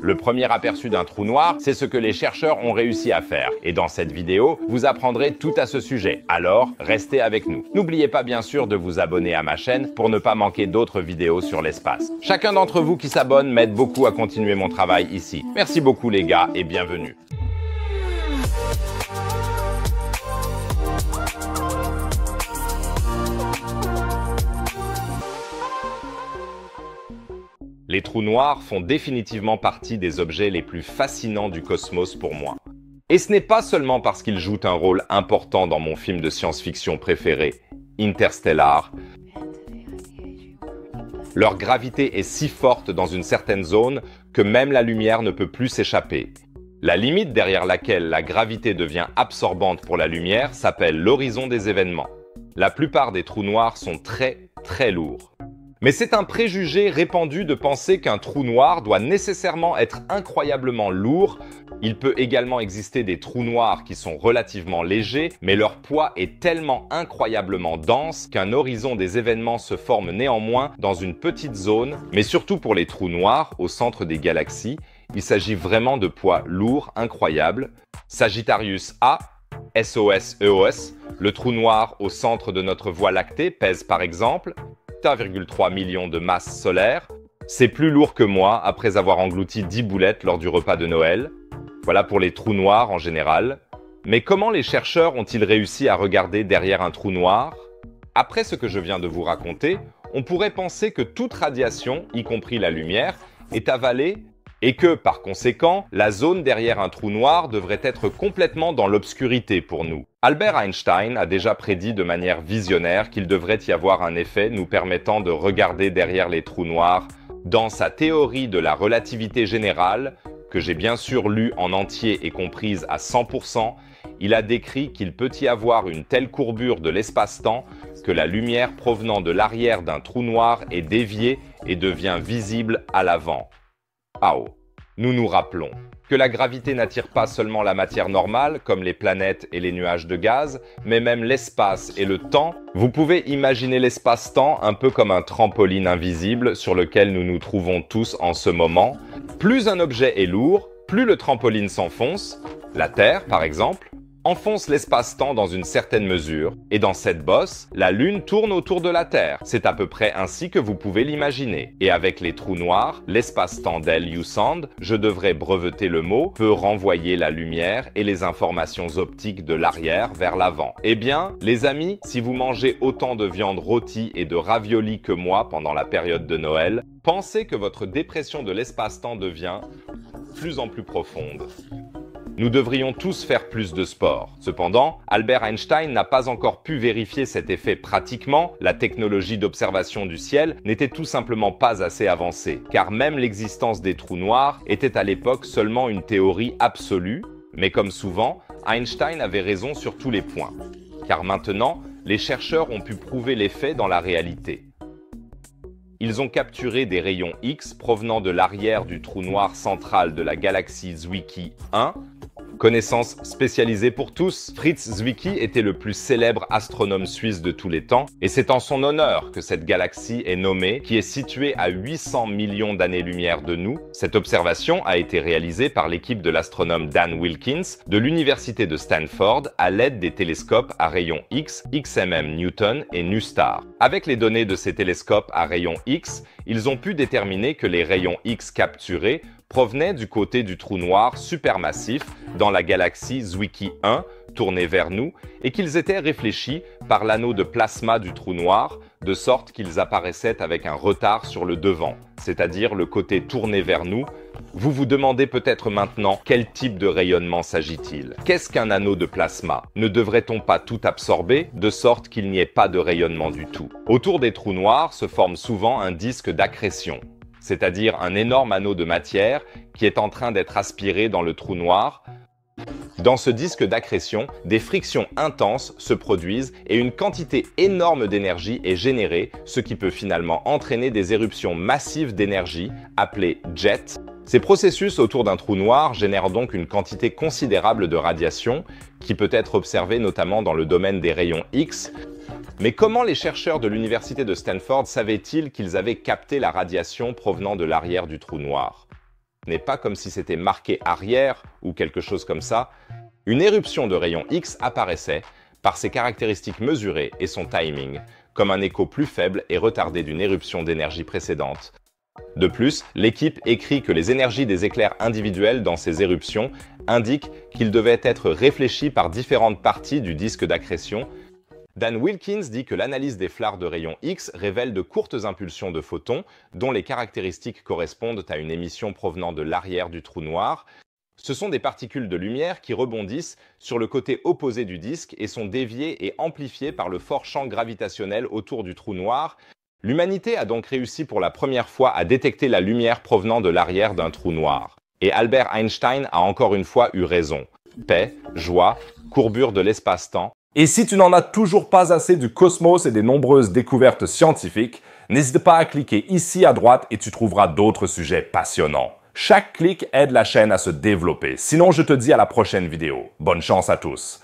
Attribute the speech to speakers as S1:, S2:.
S1: Le premier aperçu d'un trou noir, c'est ce que les chercheurs ont réussi à faire. Et dans cette vidéo, vous apprendrez tout à ce sujet. Alors, restez avec nous. N'oubliez pas bien sûr de vous abonner à ma chaîne pour ne pas manquer d'autres vidéos sur l'espace. Chacun d'entre vous qui s'abonne m'aide beaucoup à continuer mon travail ici. Merci beaucoup les gars et bienvenue. Les trous noirs font définitivement partie des objets les plus fascinants du cosmos pour moi. Et ce n'est pas seulement parce qu'ils jouent un rôle important dans mon film de science-fiction préféré, Interstellar. Leur gravité est si forte dans une certaine zone que même la lumière ne peut plus s'échapper. La limite derrière laquelle la gravité devient absorbante pour la lumière s'appelle l'horizon des événements. La plupart des trous noirs sont très lourds. Mais c'est un préjugé répandu de penser qu'un trou noir doit nécessairement être incroyablement lourd. Il peut également exister des trous noirs qui sont relativement légers, mais leur poids est tellement incroyablement dense qu'un horizon des événements se forme néanmoins dans une petite zone. Mais surtout pour les trous noirs, au centre des galaxies, il s'agit vraiment de poids lourds incroyables. Sagittarius A, SOS-EOS, le trou noir au centre de notre Voie lactée, pèse par exemple 1,3 million de masse solaire. C'est plus lourd que moi après avoir englouti 10 boulettes lors du repas de Noël. Voilà pour les trous noirs en général. Mais comment les chercheurs ont-ils réussi à regarder derrière un trou noir? Après ce que je viens de vous raconter, on pourrait penser que toute radiation, y compris la lumière, est avalée et que, par conséquent, la zone derrière un trou noir devrait être complètement dans l'obscurité pour nous. Albert Einstein a déjà prédit de manière visionnaire qu'il devrait y avoir un effet nous permettant de regarder derrière les trous noirs. Dans sa théorie de la relativité générale, que j'ai bien sûr lue en entier et comprise à 100%, il a décrit qu'il peut y avoir une telle courbure de l'espace-temps que la lumière provenant de l'arrière d'un trou noir est déviée et devient visible à l'avant. Nous nous rappelons que la gravité n'attire pas seulement la matière normale, comme les planètes et les nuages de gaz, mais même l'espace et le temps. Vous pouvez imaginer l'espace-temps un peu comme un trampoline invisible sur lequel nous nous trouvons tous en ce moment. Plus un objet est lourd, plus le trampoline s'enfonce. La Terre, par exemple, enfonce l'espace-temps dans une certaine mesure, et dans cette bosse, la Lune tourne autour de la Terre. C'est à peu près ainsi que vous pouvez l'imaginer. Et avec les trous noirs, l'espace-temps d'El Sound, je devrais breveter le mot, peut renvoyer la lumière et les informations optiques de l'arrière vers l'avant. Eh bien, les amis, si vous mangez autant de viande rôtie et de raviolis que moi pendant la période de Noël, pensez que votre dépression de l'espace-temps devient de plus en plus profonde. Nous devrions tous faire plus de sport. Cependant, Albert Einstein n'a pas encore pu vérifier cet effet pratiquement. La technologie d'observation du ciel n'était tout simplement pas assez avancée, car même l'existence des trous noirs était à l'époque seulement une théorie absolue. Mais comme souvent, Einstein avait raison sur tous les points. Car maintenant, les chercheurs ont pu prouver l'effet dans la réalité. Ils ont capturé des rayons X provenant de l'arrière du trou noir central de la galaxie Zwicky 1. Connaissance spécialisée pour tous, Fritz Zwicky était le plus célèbre astronome suisse de tous les temps, et c'est en son honneur que cette galaxie est nommée, qui est située à 800 millions d'années-lumière de nous. Cette observation a été réalisée par l'équipe de l'astronome Dan Wilkins de l'université de Stanford à l'aide des télescopes à rayons X, XMM Newton et NuSTAR. Avec les données de ces télescopes à rayons X, ils ont pu déterminer que les rayons X capturés provenaient du côté du trou noir supermassif dans la galaxie Zwicky 1, tournée vers nous, et qu'ils étaient réfléchis par l'anneau de plasma du trou noir, de sorte qu'ils apparaissaient avec un retard sur le devant, c'est-à-dire le côté tourné vers nous. Vous vous demandez peut-être maintenant quel type de rayonnement s'agit-il? Qu'est-ce qu'un anneau de plasma? Ne devrait-on pas tout absorber, de sorte qu'il n'y ait pas de rayonnement du tout? Autour des trous noirs se forme souvent un disque d'accrétion, c'est-à-dire un énorme anneau de matière qui est en train d'être aspiré dans le trou noir. Dans ce disque d'accrétion, des frictions intenses se produisent et une quantité énorme d'énergie est générée, ce qui peut finalement entraîner des éruptions massives d'énergie, appelées jets. Ces processus autour d'un trou noir génèrent donc une quantité considérable de radiation, qui peut être observée notamment dans le domaine des rayons X. Mais comment les chercheurs de l'université de Stanford savaient-ils qu'ils avaient capté la radiation provenant de l'arrière du trou noir? n'est pas comme si c'était marqué arrière ou quelque chose comme ça. Une éruption de rayon X apparaissait, par ses caractéristiques mesurées et son timing, comme un écho plus faible et retardé d'une éruption d'énergie précédente. De plus, l'équipe écrit que les énergies des éclairs individuels dans ces éruptions indiquent qu'ils devaient être réfléchis par différentes parties du disque d'accrétion. Dan Wilkins dit que l'analyse des flares de rayons X révèle de courtes impulsions de photons dont les caractéristiques correspondent à une émission provenant de l'arrière du trou noir. Ce sont des particules de lumière qui rebondissent sur le côté opposé du disque et sont déviées et amplifiées par le fort champ gravitationnel autour du trou noir. L'humanité a donc réussi pour la première fois à détecter la lumière provenant de l'arrière d'un trou noir. Et Albert Einstein a encore une fois eu raison. Paix, joie, courbure de l'espace-temps.
S2: Et si tu n'en as toujours pas assez du cosmos et des nombreuses découvertes scientifiques, n'hésite pas à cliquer ici à droite et tu trouveras d'autres sujets passionnants. Chaque clic aide la chaîne à se développer. Sinon, je te dis à la prochaine vidéo. Bonne chance à tous.